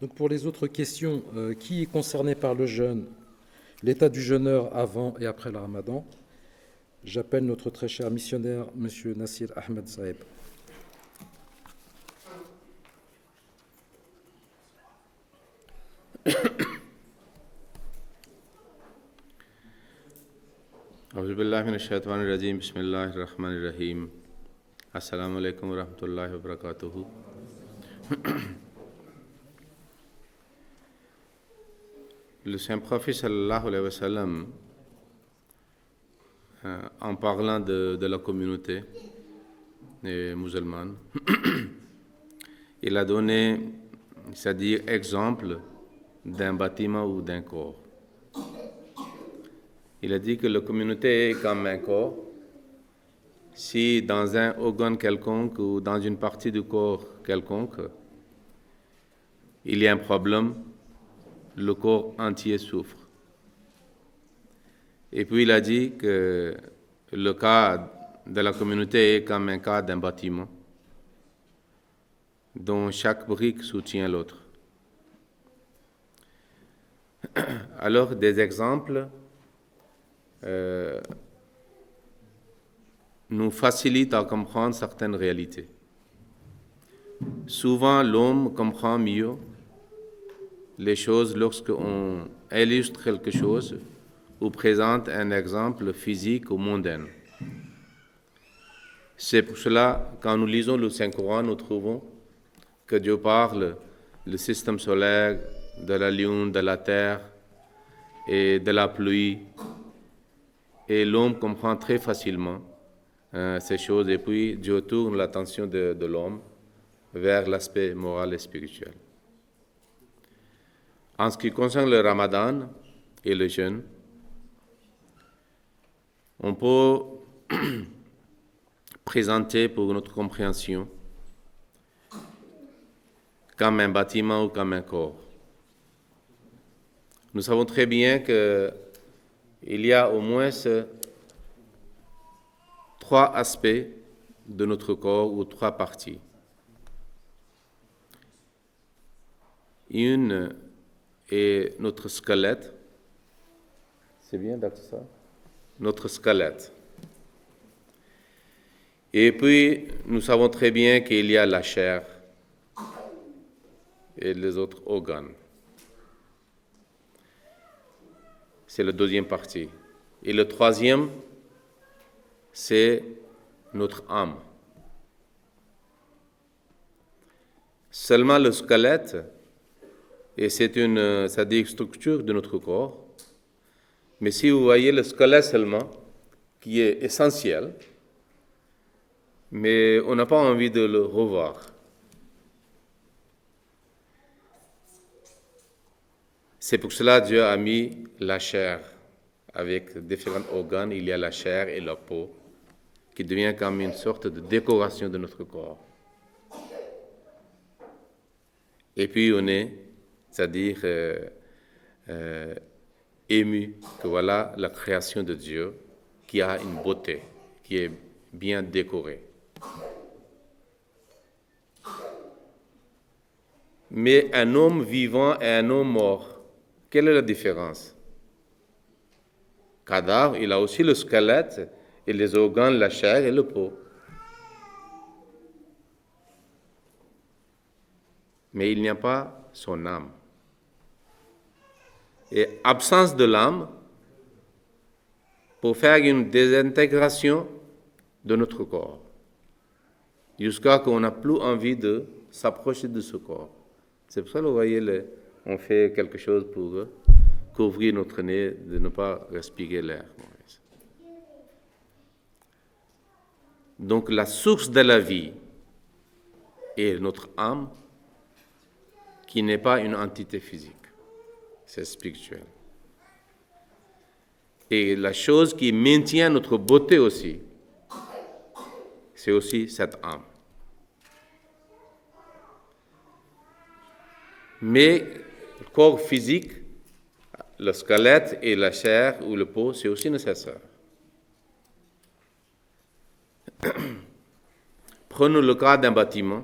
Donc pour les autres questions, qui est concerné par le jeûne, l'état du jeûneur avant et après le ramadan? J'appelle notre très cher missionnaire, M. Nassir Ahmed Saeb. A'udhu billahi minash shaitanir rajim. Bismillahir rahmanir rahim. Assalamu alaikum wa rahmatullahi wa barakatuhu. Le Saint-Prophète sallallahu alayhi wa sallam, en parlant de la communauté musulmane, il a donné, c'est-à-dire exemple d'un bâtiment ou d'un corps. Il a dit que la communauté est comme un corps. Si dans un organe quelconque ou dans une partie du corps quelconque, il y a un problème, le corps entier souffre. Et puis il a dit que le cas de la communauté est comme un cas d'un bâtiment, dont chaque brique soutient l'autre. Alors, des exemples nous facilitent à comprendre certaines réalités. Souvent, l'homme comprend mieux les choses lorsqu'on illustre quelque chose ou présente un exemple physique ou mondain. C'est pour cela, quand nous lisons le Saint-Coran, nous trouvons que Dieu parle du système solaire, de la lune, de la terre et de la pluie. Et l'homme comprend très facilement ces choses, et puis Dieu tourne l'attention de l'homme vers l'aspect moral et spirituel. En ce qui concerne le ramadan et le jeûne, on peut présenter pour notre compréhension comme un bâtiment ou comme un corps. Nous savons très bien qu'il y a au moins 3 aspects de notre corps ou 3 parties. Une est notre squelette. C'est bien d'être ça? Notre squelette. Et puis, nous savons très bien qu'il y a la chair et les autres organes. C'est la deuxième partie. Et le troisième, c'est notre âme. Seulement le squelette, et c'est une structure de notre corps, mais si vous voyez le squelette seulement, qui est essentiel, mais on n'a pas envie de le revoir. C'est pour cela que Dieu a mis la chair avec différents organes. Il y a la chair et la peau qui devient comme une sorte de décoration de notre corps. Et puis on est, c'est-à-dire ému que voilà la création de Dieu qui a une beauté, qui est bien décorée. Mais un homme vivant et un homme mort, quelle est la différence? Cadavre, il a aussi le squelette et les organes, la chair et le peau. Mais il n'y a pas son âme. Et absence de l'âme pour faire une désintégration de notre corps, jusqu'à ce qu'on n'a plus envie de s'approcher de ce corps. C'est pour ça que vous voyez, on fait quelque chose pour couvrir notre nez, de ne pas respirer l'air. Donc la source de la vie est notre âme, qui n'est pas une entité physique, c'est spirituel. Et la chose qui maintient notre beauté aussi, c'est aussi cette âme. Mais le corps physique, le squelette et la chair ou le peau, c'est aussi nécessaire. Prenons le cas d'un bâtiment.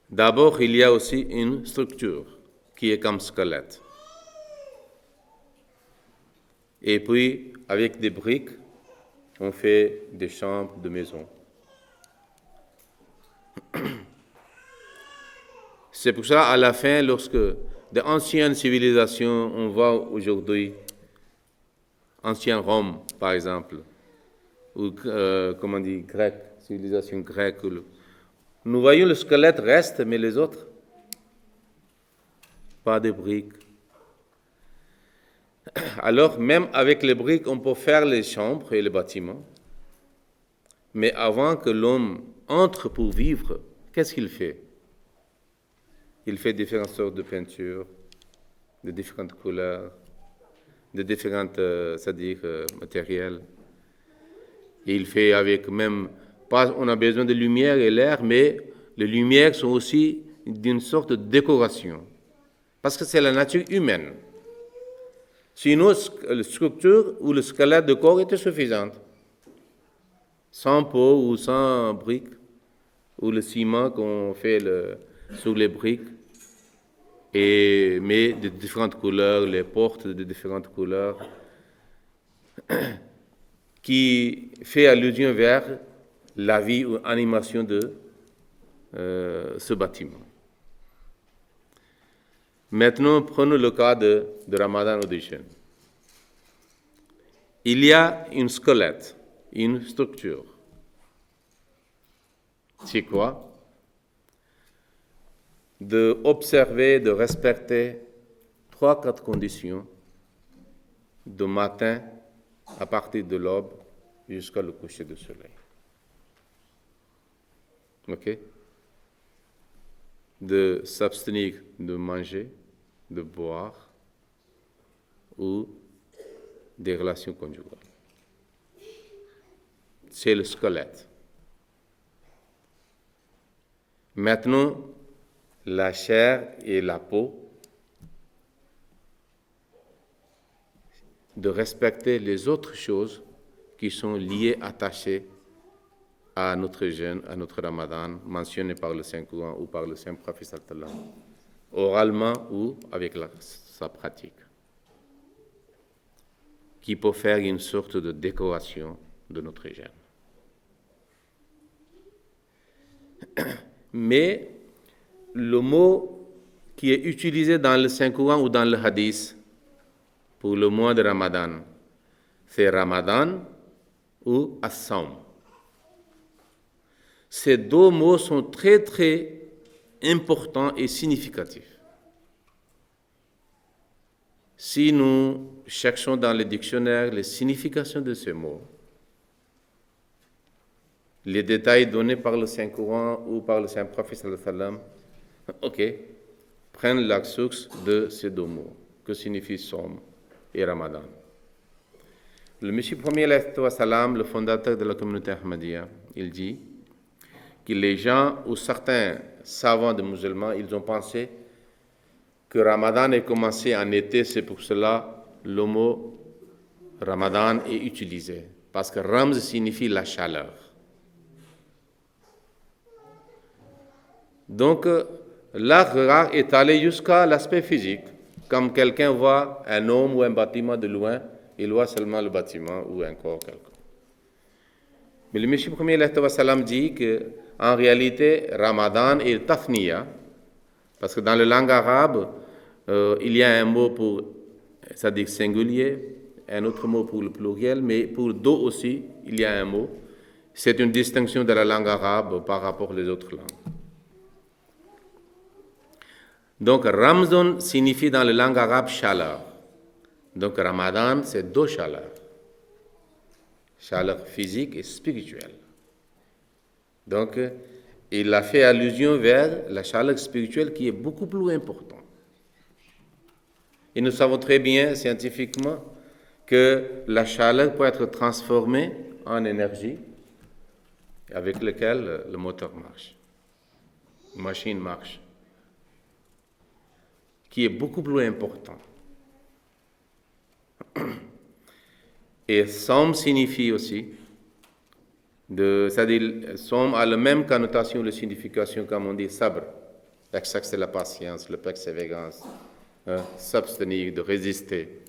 D'abord, il y a aussi une structure qui est comme squelette. Et puis, avec des briques, on fait des chambres de maison. C'est pour ça, à la fin, lorsque d'anciennes civilisations, on voit aujourd'hui, ancienne Rome, par exemple, ou, comment on dit, grec, civilisation grecque, nous voyons le squelette reste, mais les autres, pas de briques. Alors, même avec les briques, on peut faire les chambres et les bâtiments. Mais avant que l'homme entre pour vivre, qu'est-ce qu'il fait? Il fait différentes sortes de peintures, de différentes couleurs, de différents, c'est-à-dire matériels. Et il fait avec même, pas, on a besoin de lumière et l'air, mais les lumières sont aussi d'une sorte de décoration. Parce que c'est la nature humaine. Sinon, la structure ou le squelette de corps était suffisante. Sans peau ou sans briques, ou le ciment qu'on fait sur les briques, mais de différentes couleurs, les portes de différentes couleurs, qui fait allusion vers la vie ou animation de ce bâtiment. Maintenant, prenons le cas de Ramadan Audition. Il y a une squelette, une structure. C'est quoi? D'observer, de respecter 3-4 conditions de matin à partir de l'aube jusqu'à le coucher du soleil. OK? De s'abstenir de manger, de boire ou des relations conjugales. C'est le squelette. Maintenant, la chair et la peau, de respecter les autres choses qui sont liées, attachées à notre jeûne, à notre Ramadan, mentionné par le Saint-Coran ou par le Saint-Prophète sallallahu alayhi wa sallam, oralement ou avec sa pratique, qui peut faire une sorte de décoration de notre jeûne. Mais le mot qui est utilisé dans le Saint-Coran ou dans le Hadith pour le mois de Ramadan, c'est Ramadan ou As-Sawm. Ces deux mots sont très, très importants et significatifs. Si nous cherchons dans les dictionnaires les significations de ces mots, les détails donnés par le Saint-Coran ou par le Saint-Prophète sallallahu alayhi wa sallam, ok, prennent la source de ces deux mots. Que signifie Somme et Ramadan? Le Messie premier, le fondateur de la communauté Ahmadiyya, il dit que les gens ou certains savants de musulmans, ils ont pensé que Ramadan est commencé en été, c'est pour cela le mot Ramadan est utilisé, parce que Ramz signifie la chaleur. Donc, l'art est allé jusqu'à l'aspect physique. Comme quelqu'un voit un homme ou un bâtiment de loin, il voit seulement le bâtiment ou un corps quelconque. Mais le Messie premier dit qu'en réalité, Ramadan est tafniya, parce que dans la langue arabe, il y a un mot pour, c'est-à-dire singulier, un autre mot pour le pluriel, mais pour deux aussi, il y a un mot. C'est une distinction de la langue arabe par rapport aux autres langues. Donc, Ramzan signifie dans la langue arabe chaleur. Donc, Ramadan, c'est deux chaleurs. Chaleur physique et spirituelle. Donc, il a fait allusion vers la chaleur spirituelle qui est beaucoup plus importante. Et nous savons très bien, scientifiquement, que la chaleur peut être transformée en énergie avec laquelle le moteur marche. La machine marche. Qui est beaucoup plus important. Et Somme signifie aussi, c'est-à-dire Somme a la même connotation, la signification comme on dit sabre, L'exercice de la patience, la persévérance, hein, s'abstenir, de résister.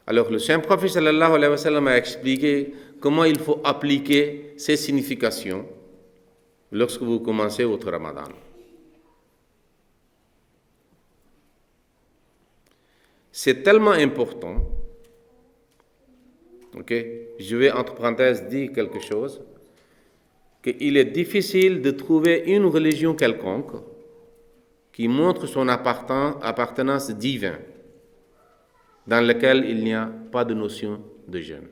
Alors, le saint prophète sallallahu alayhi wa sallam a expliqué comment il faut appliquer ces significations lorsque vous commencez votre ramadan. C'est tellement important, ok, je vais entre parenthèses dire quelque chose, qu'il est difficile de trouver une religion quelconque qui montre son appartenance divine, dans laquelle il n'y a pas de notion de jeûne.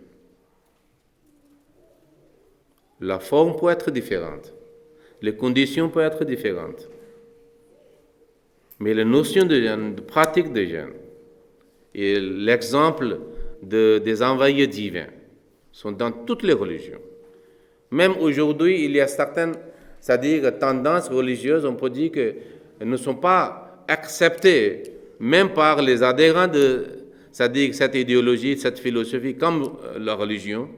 La forme peut être différente, les conditions peuvent être différentes, mais la notion de jeûne, de pratique de jeûne, et l'exemple des envoyés divins sont dans toutes les religions. Même aujourd'hui, il y a certaines, c'est-à-dire tendances religieuses, on peut dire qu'elles ne sont pas acceptées, même par les adhérents c'est-à-dire cette idéologie, cette philosophie, comme la religion.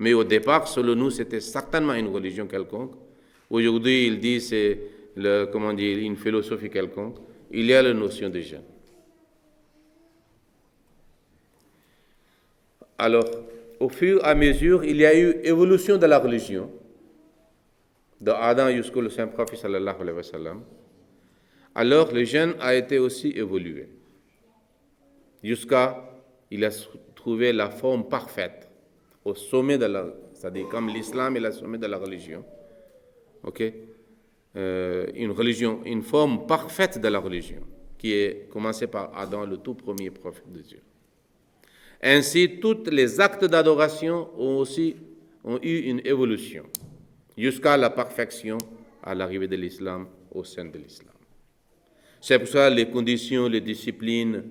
Mais au départ, selon nous, c'était certainement une religion quelconque. Aujourd'hui, ils disent c'est une philosophie quelconque. Il y a la notion de jeûne. Alors, au fur et à mesure, il y a eu évolution de la religion, de Adam jusqu'au saint prophète sallallahu alayhi wa sallam. Alors, le jeûne a été aussi évolué, jusqu'à il a trouvé la forme parfaite, au sommet de c'est-à-dire comme l'islam est le sommet de la religion, ok, une forme parfaite de la religion, qui est commencée par Adam, le tout premier prophète de Dieu. Ainsi, tous les actes d'adoration ont eu une évolution jusqu'à la perfection à l'arrivée de l'islam au sein de l'islam. C'est pour ça les conditions, les disciplines,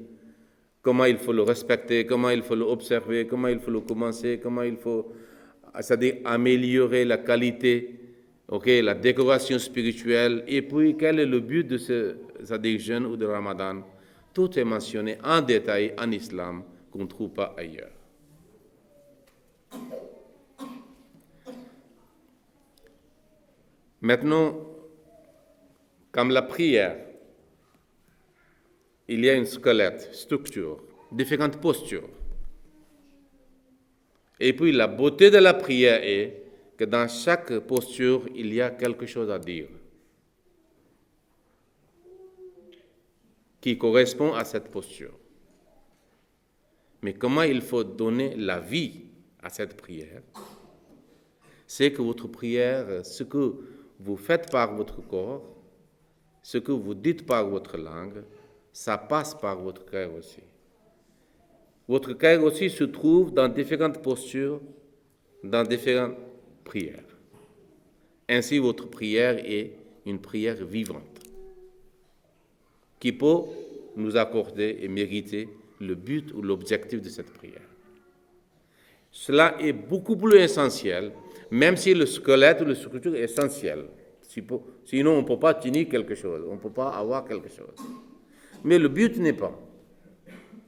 comment il faut le respecter, comment il faut l'observer, comment il faut le commencer, comment il faut, c'est-à-dire améliorer la qualité, la décoration spirituelle, et puis quel est le but de c'est-à-dire jeûne ou de Ramadan. Tout est mentionné en détail en islam, qu'on ne trouve pas ailleurs. Maintenant, comme la prière, il y a une squelette, structure, différentes postures. Et puis la beauté de la prière est que dans chaque posture, il y a quelque chose à dire qui correspond à cette posture. Mais comment il faut donner la vie à cette prière? C'est que votre prière, ce que vous faites par votre corps, ce que vous dites par votre langue, ça passe par votre cœur aussi. Votre cœur aussi se trouve dans différentes postures, dans différentes prières. Ainsi, votre prière est une prière vivante qui peut nous accorder et mériter le but ou l'objectif de cette prière. Cela est beaucoup plus essentiel, même si le squelette ou la structure est essentielle. Sinon, on ne peut pas tenir quelque chose, on ne peut pas avoir quelque chose. Mais le but n'est pas.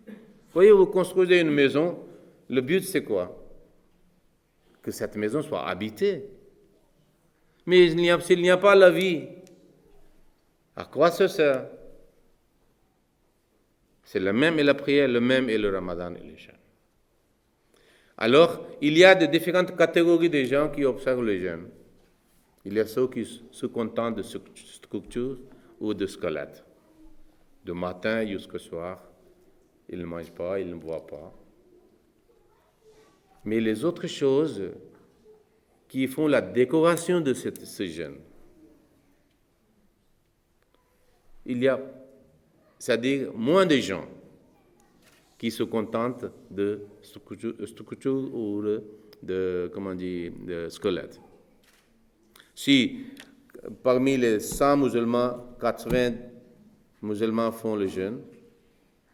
Vous voyez, vous construisez une maison, le but c'est quoi? Que cette maison soit habitée. Mais s'il n'y a pas la vie, à quoi ça sert? C'est le même et la prière, le même et le ramadan et le jeûne. Alors, il y a de différentes catégories de gens qui observent le jeûne. Il y a ceux qui se contentent de structure ou de squelette. De matin jusqu'au soir, ils ne mangent pas, ils ne boivent pas. Mais les autres choses qui font la décoration de ce jeûne, il y a, c'est-à-dire moins de gens qui se contentent de structure ou de squelette. Si parmi les 100 musulmans, 80 musulmans font le jeûne,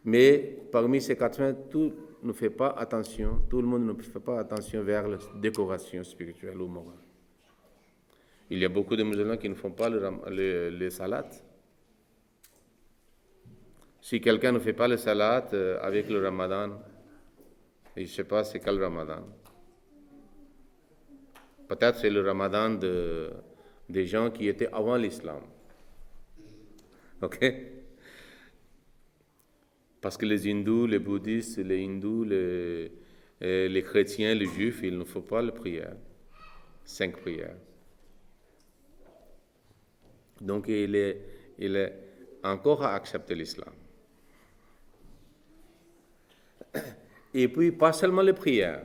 mais parmi ces 80, tout ne fait pas attention, tout le monde ne fait pas attention vers la décoration spirituelle ou morale. Il y a beaucoup de musulmans qui ne font pas les salats. Si quelqu'un ne fait pas le salat avec le ramadan, je ne sais pas c'est quel ramadan. Peut-être c'est le ramadan des gens qui étaient avant l'islam. Ok? Parce que les hindous, les bouddhistes, les hindous, les chrétiens, les juifs, il ne faut pas la prière. 5 prières. Donc il est encore à accepter l'islam. Et puis, pas seulement les prières.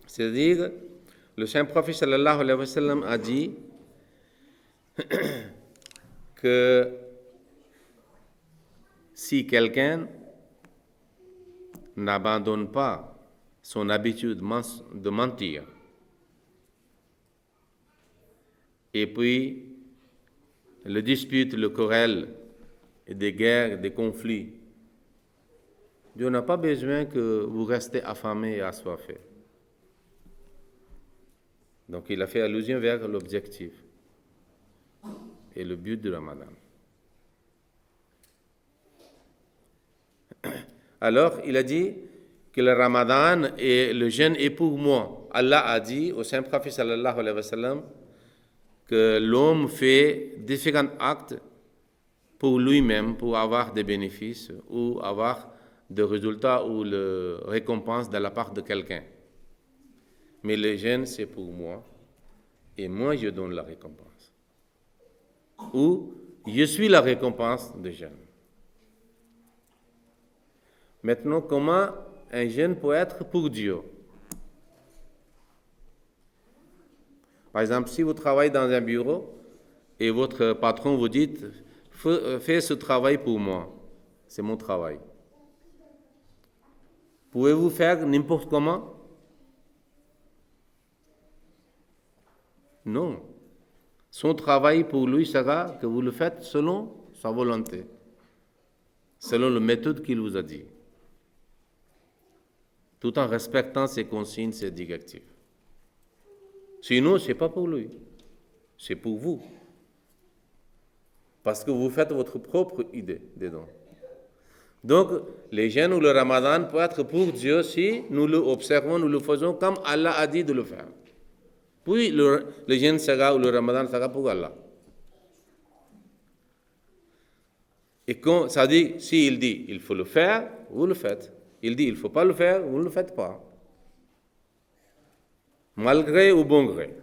C'est-à-dire, le saint prophète sallallahu alayhi wa sallam a dit que si quelqu'un n'abandonne pas son habitude de mentir, et puis le dispute, le querelle, et des guerres, des conflits, Dieu n'a pas besoin que vous restez affamés et assoiffés. Donc il a fait allusion vers l'objectif et le but du Ramadan. Alors il a dit que le Ramadan et le jeûne est pour moi. Allah a dit au saint prophète sallallahu alayhi wa sallam que l'homme fait différents actes pour lui-même, pour avoir des bénéfices ou avoir des résultats ou les récompenses de la part de quelqu'un. Mais le jeûne, c'est pour moi, et moi, je donne la récompense. Ou je suis la récompense du jeûne. Maintenant, comment un jeûne peut être pour Dieu? Par exemple, si vous travaillez dans un bureau et votre patron vous dit « Fais ce travail pour moi, c'est mon travail ». Pouvez-vous faire n'importe comment? Non. Son travail pour lui sera que vous le faites selon sa volonté, selon la méthode qu'il vous a dit, tout en respectant ses consignes, ses directives. Sinon, ce n'est pas pour lui, c'est pour vous. Parce que vous faites votre propre idée dedans. Donc, les jeûnes ou le Ramadan peut être pour Dieu si nous le observons, nous le faisons comme Allah a dit de le faire. Puis, le jeûne sera ou le Ramadan sera pour Allah. Et quand ça dit, s'il dit, il faut le faire, vous le faites. Il dit, il ne faut pas le faire, vous ne le faites pas. Malgré ou bon gré.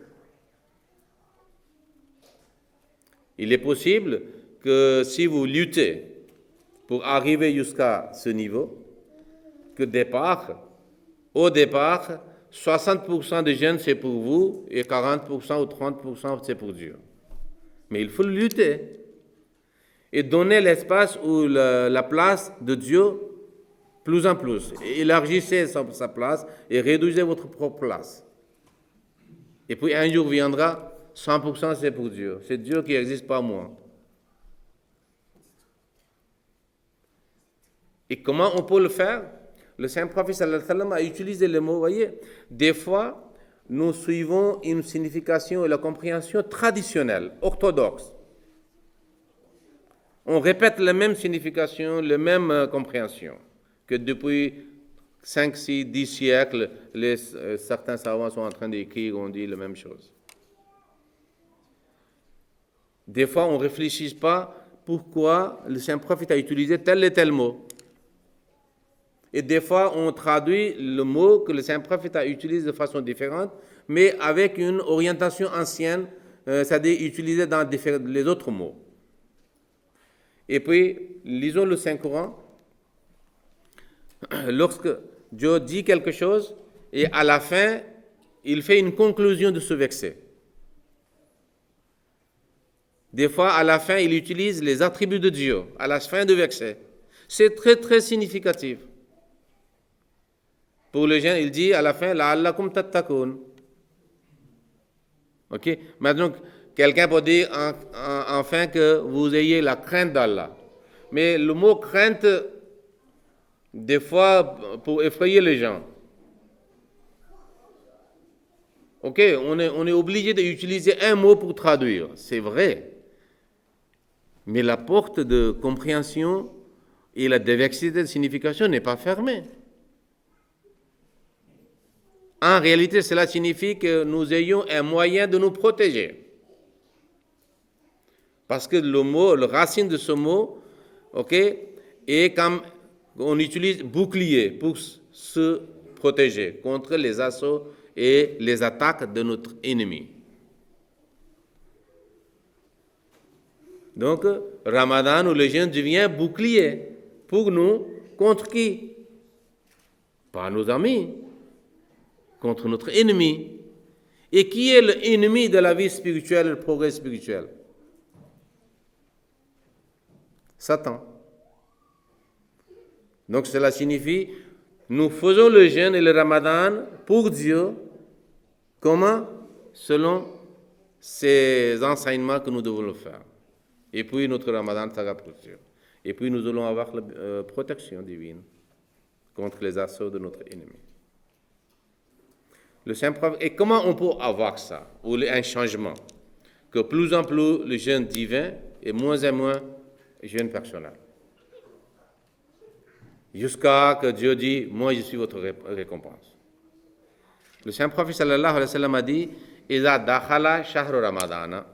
Il est possible que si vous luttez pour arriver jusqu'à ce niveau, que au départ, 60% des jeunes c'est pour vous et 40% ou 30% c'est pour Dieu. Mais il faut lutter et donner l'espace ou la place de Dieu plus en plus. Et élargissez sa place et réduisez votre propre place. Et puis un jour viendra, 100% c'est pour Dieu. C'est Dieu qui n'existe pas moi. Et comment on peut le faire? Le saint prophète sallallahu alayhi wa sallam a utilisé le mot, vous voyez, des fois, nous suivons une signification et la compréhension traditionnelle, orthodoxe. On répète la même signification, la même compréhension, que depuis 5, 6, 10 siècles, certains savants sont en train d'écrire, on dit la même chose. Des fois, on ne réfléchit pas pourquoi le saint prophète a utilisé tel et tel mot. Et des fois, on traduit le mot que le saint prophète a utilisé de façon différente, mais avec une orientation ancienne, c'est-à-dire utilisée dans les autres mots. Et puis, lisons le Saint-Coran. Lorsque Dieu dit quelque chose, et à la fin, il fait une conclusion de ce verset. Des fois, à la fin, il utilise les attributs de Dieu, à la fin du verset. C'est très, très significatif. Pour les gens, il dit à la fin, la'allakum tattaqun. Ok? Maintenant, quelqu'un peut dire enfin que vous ayez la crainte d'Allah. Mais le mot crainte, des fois, pour effrayer les gens. Ok? On est obligé d'utiliser un mot pour traduire. C'est vrai. Mais la porte de compréhension et la diversité de signification n'est pas fermée. En réalité, cela signifie que nous ayons un moyen de nous protéger. Parce que le mot, la racine de ce mot, ok, est comme on utilise bouclier pour se protéger contre les assauts et les attaques de notre ennemi. Donc, Ramadan ou le jeûne devient bouclier pour nous contre qui? Pas nos amis, contre notre ennemi. Et qui est l'ennemi de la vie spirituelle et le progrès spirituel? Satan. Donc cela signifie, nous faisons le jeûne et le Ramadan pour Dieu. Comment? Selon ces enseignements que nous devons le faire. Et puis notre Ramadan sera protégé. Et puis nous allons avoir la protection divine contre les assauts de notre ennemi. Le Saint-Prophète, et comment on peut avoir ça, ou un changement? Que plus en plus le jeûne divin et moins jeûne personnel. Jusqu'à que Dieu dit, moi je suis votre récompense. Le Saint-Prophète sallallahu alayhi wa sallam a dit, Iza dakhala shahru ramadana.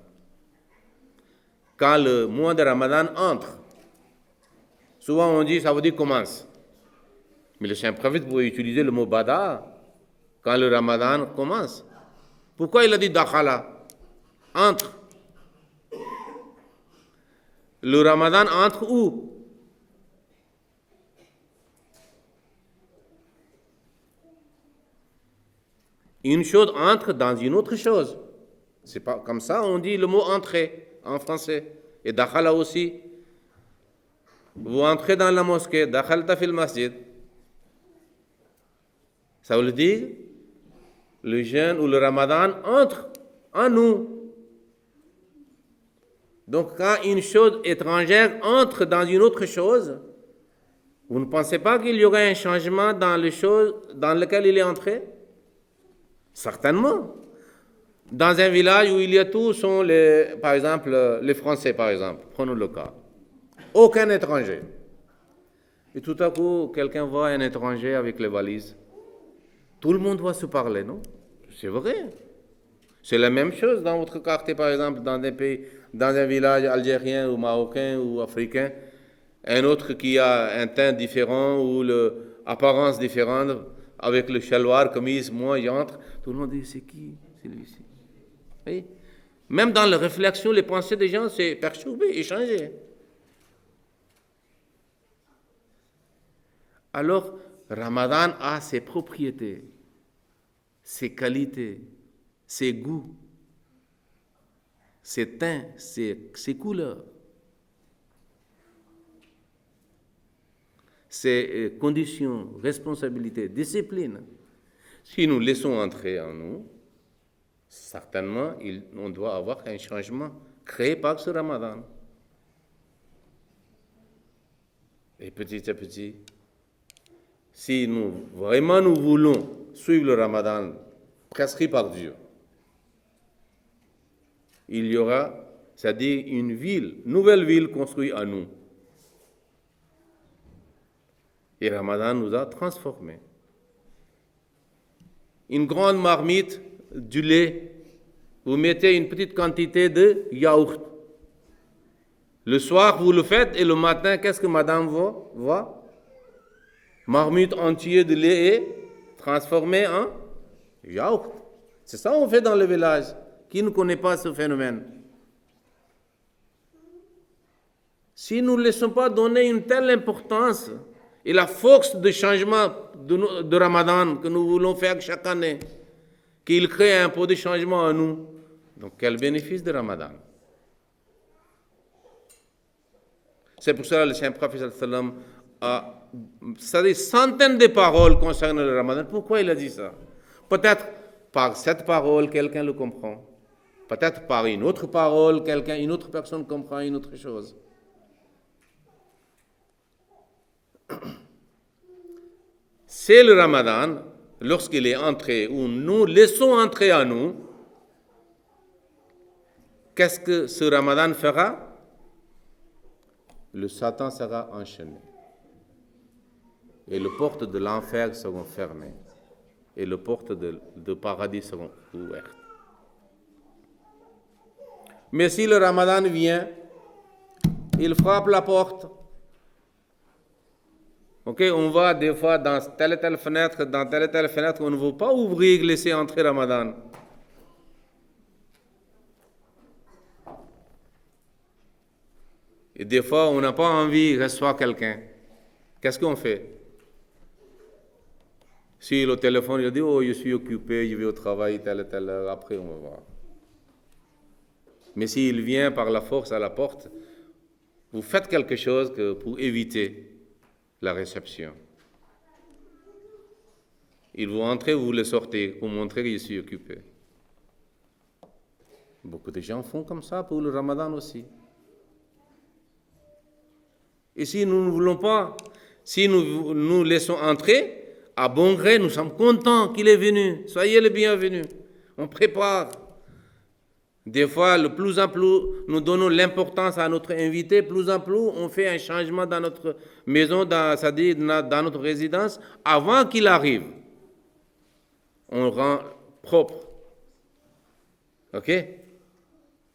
Quand le mois de Ramadan entre, souvent on dit, ça veut dire commence. Mais le Saint-Prophète pouvait utiliser le mot bada quand le Ramadan commence. Pourquoi il a dit dakhala? Entre. Le Ramadan entre où? Une chose entre dans une autre chose. C'est pas comme ça, on dit le mot entrer en français. Et dakhala aussi. Vous entrez dans la mosquée, dakhalta fil masjid. Ça veut dire, le jeûne ou le Ramadan entre en nous. Donc, quand une chose étrangère entre dans une autre chose, vous ne pensez pas qu'il y aurait un changement dans les choses dans lesquelles il est entré? Certainement. Dans un village où il y a tous sont par exemple, les Français, par exemple, prenons le cas. Aucun étranger. Et tout à coup, quelqu'un voit un étranger avec les valises. Tout le monde va se parler, non? C'est vrai. C'est la même chose dans votre quartier, par exemple, dans un pays, dans un village algérien ou marocain ou africain. Un autre qui a un teint différent ou l'apparence différente, avec le chaloir, chemise, moi j'entre. Tout le monde dit, c'est qui celui-ci? Oui. Même dans la réflexion, les pensées des gens, c'est perturbé et changé. Alors, Ramadan a ses propriétés, ses qualités, ses goûts, ses teints, ses couleurs, ses conditions, responsabilités, discipline. Si nous laissons entrer en nous, certainement, on doit avoir un changement créé par ce Ramadan. Et petit à petit, si vraiment nous voulons suivre le Ramadan prescrit par Dieu, il y aura, c'est-à-dire une nouvelle ville construite à nous. Et Ramadan nous a transformés. Une grande marmite du lait, vous mettez une petite quantité de yaourt. Le soir, vous le faites et le matin, qu'est-ce que madame voit? Marmite entière de lait est transformée en yaourt. C'est ça qu'on fait dans le village. Qui ne connaît pas ce phénomène? Si nous ne laissons pas donner une telle importance et la force de changement de Ramadan que nous voulons faire chaque année, qu'il crée un peu de changement en nous, donc quel bénéfice de Ramadan? C'est pour ça que le Saint-Prophète a des centaines de paroles concernant le Ramadan. Pourquoi il a dit ça? Peut-être par cette parole, quelqu'un le comprend. Peut-être par une autre parole, une autre personne comprend une autre chose. C'est le Ramadan, lorsqu'il est entré, où nous laissons entrer en nous, qu'est-ce que ce Ramadan fera? Le Satan sera enchaîné. Et les portes de l'enfer seront fermées. et les portes de paradis seront ouvertes. Mais si le Ramadan vient, il frappe la porte. Ok, on va des fois dans telle et telle fenêtre, on ne veut pas ouvrir, laisser entrer Ramadan. Et des fois, on n'a pas envie de recevoir quelqu'un. Qu'est-ce qu'on fait? Si le téléphone, il dit, oh, je suis occupé, je vais au travail, telle et telle heure, après on va voir. Mais s'il vient par la force à la porte, vous faites quelque chose pour éviter la réception. Il vous entrez, vous le sortez pour montrer que je suis occupé. Beaucoup de gens font comme ça pour le Ramadan aussi. Et si nous ne voulons pas, si nous laissons entrer, à bon gré, nous sommes contents qu'il est venu. Soyez le bienvenu. On prépare. Des fois, de plus en plus, nous donnons l'importance à notre invité, plus en plus, on fait un changement dans notre maison, c'est-à-dire dans notre résidence, avant qu'il arrive. On rend propre. OK?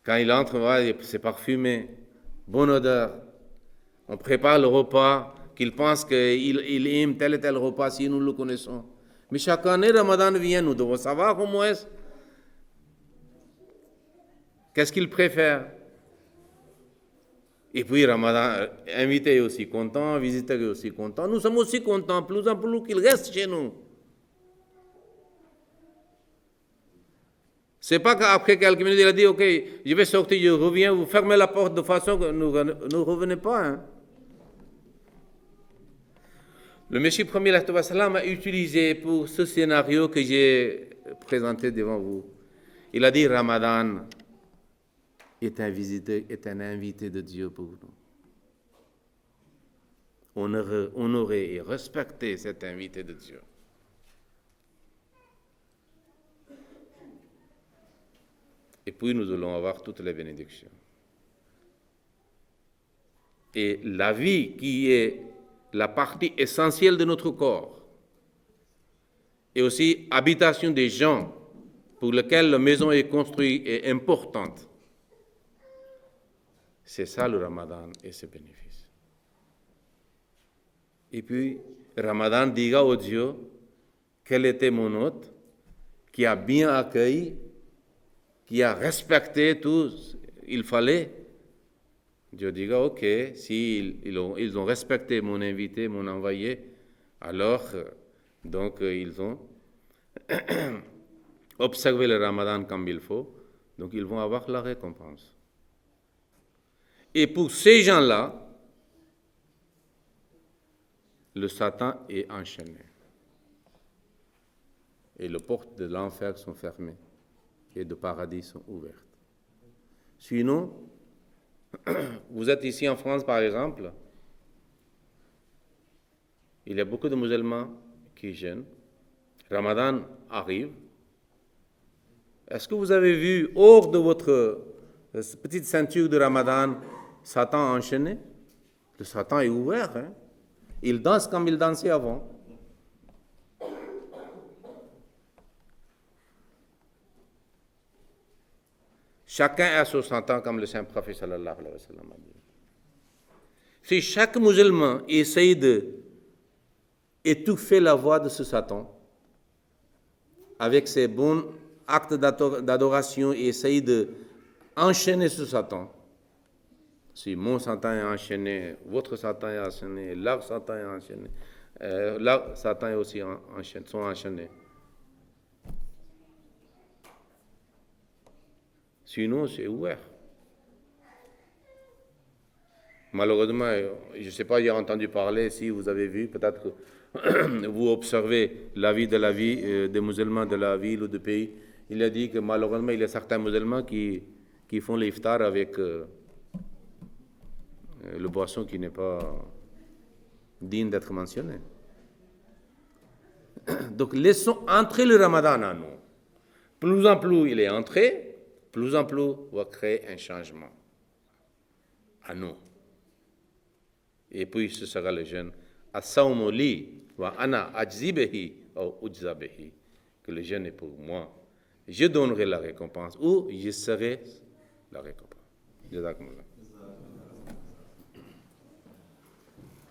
Quand il entre, c'est parfumé, bonne odeur. On prépare le repas, qu'il pense qu'il aime tel et tel repas si nous le connaissons. Mais chaque année, Ramadan vient, nous devons savoir comment est-ce. Qu'est-ce qu'il préfère? Et puis Ramadan, invité est aussi content, visiteur est aussi content. Nous sommes aussi contents, plus en plus qu'il reste chez nous. C'est pas qu'après quelques minutes, il a dit, ok, je vais sortir, je reviens, vous fermez la porte de façon que nous ne revenez pas. Hein. Le Messie premier a utilisé pour ce scénario que j'ai présenté devant vous. Il a dit, Ramadan est un visiteur, est un invité de Dieu pour nous. Honorer et respecter cet invité de Dieu. Et puis nous allons avoir toutes les bénédictions. Et la vie qui est la partie essentielle de notre corps, et aussi habitation des gens pour lesquels la maison est construite est importante. C'est ça le Ramadan et ses bénéfices. Et puis, Ramadan dira au Dieu quel était mon hôte, qui a bien accueilli, qui a respecté tout, il fallait. Dieu dira, ok, si ils ont respecté mon invité, mon envoyé, alors, donc, ils ont observé le Ramadan comme il faut, donc ils vont avoir la récompense. Et pour ces gens-là, le Satan est enchaîné. Et les portes de l'enfer sont fermées et de paradis sont ouvertes. Sinon, vous êtes ici en France, par exemple, il y a beaucoup de musulmans qui jeûnent. Ramadan arrive. Est-ce que vous avez vu, hors de votre petite ceinture de Ramadan, Satan enchaîné? Le Satan est ouvert. Hein? Il danse comme il dansait avant. Chacun a son Satan, comme le saint prophète sallallahu alayhi wa sallam a dit. Si chaque musulman essaye d'étouffer la voix de ce Satan, avec ses bons actes d'adoration et essaye d'enchaîner ce Satan, si mon Satan est enchaîné, votre Satan est enchaîné, leur Satan est enchaîné, leur Satan est aussi sont enchaînés. Sinon, c'est ouvert. Malheureusement, je ne sais pas, j'ai entendu parler, si vous avez vu, peut-être que vous observez la vie des musulmans de la ville ou du pays. Il a dit que malheureusement, il y a certains musulmans qui font l'iftar avec le boisson qui n'est pas digne d'être mentionné. Donc, laissons entrer le Ramadan en nous. Plus en plus il est entré, plus en plus on va créer un changement à nous. Et puis ce sera le jeûne. As-sawmu li wa ana ajzi bihi ou ujza bihi. que le jeûne est pour moi, je donnerai la récompense ou je serai la récompense. Jazakumullah.